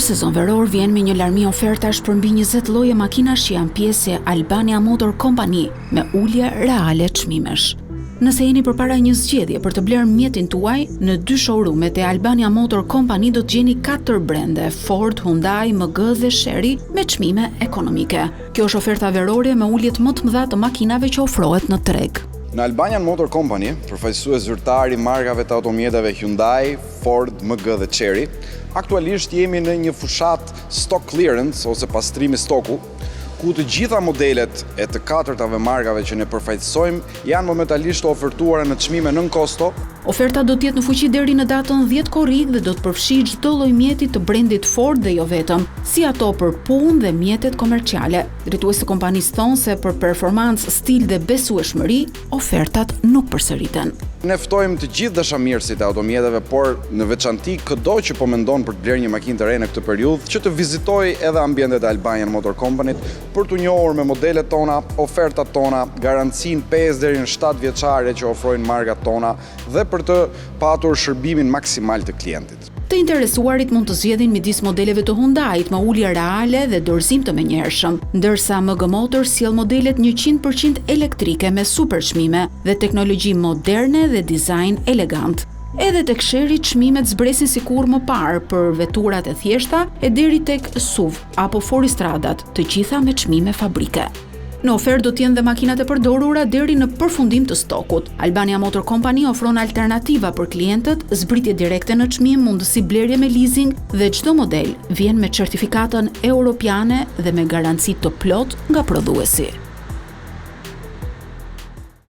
sezon veror vjen me një larmi ofertash për mbi 20 lloje makinash që janë pjesë e Albania Motor Company me ulje reale çmimesh. Nëse jeni përpara një zgjedhje për të blerë mjetin tuaj, në 2 showroomet e Albania Motor Company do të gjeni 4 brende: Ford, Hyundai, MG dhe Chery me çmime ekonomike. Kjo është oferta verore me uljet më të mëdha të makinave që ofrohet në treg. Në Albania Motor Company, përfaqësues zyrtar i markave të automjeteve Hyundai, Ford, MG dhe Chery, aktualisht jemi në një fushat stock clearance ose pastrimi stoku, ku të gjitha modelet e të 4 markave që ne përfaqësojmë janë momentalisht ofertuara në çmime nën kosto. Oferta do të jetë në fuqi deri në datën 10 korrik dhe do të përfshijë çdo lloj mjeti të brendit Ford dhe jo vetëm, si ato për punë dhe mjetet komerciale. Drejtuesi të kompanisë thonë se për performancë, stil dhe besueshmëri, ofertat nuk përsëriten. Ne ftojmë të gjithë dashamirësit e automjeteve, por në veçanti çdo që po mendon për të blerë një makinë të re në këtë periudhë, që të vizitojë edhe ambientet e Albania Motor Company për të njohur me modelet tona, ofertat tona, garancinë 5 deri në 7 vjeçare që ofrojnë markat tona dhe për të patur shërbimin maksimal të klientit. Të interesuarit mund të zgjedhin midis modeleve të Hyundait me ulje reale dhe dorëzim të menjëhershëm, ndërsa MG Motor sjell modelet 100% elektrike me super çmime dhe teknologji moderne dhe dizajn elegant. Edhe tek Chery çmimet zbresin sikur më parë për veturat e thjeshta e deri tek SUV apo Foristradat, të gjitha me çmime fabrike. Në ofertë do të jenë dhe makinat e përdorura deri në përfundim të stokut. Albania Motor Company ofron alternativa për klientët, zbritje direkte në çmim, mundësi blerje me leasing dhe çdo model vjen me certifikatën europiane dhe me garanci të plot nga prodhuesi.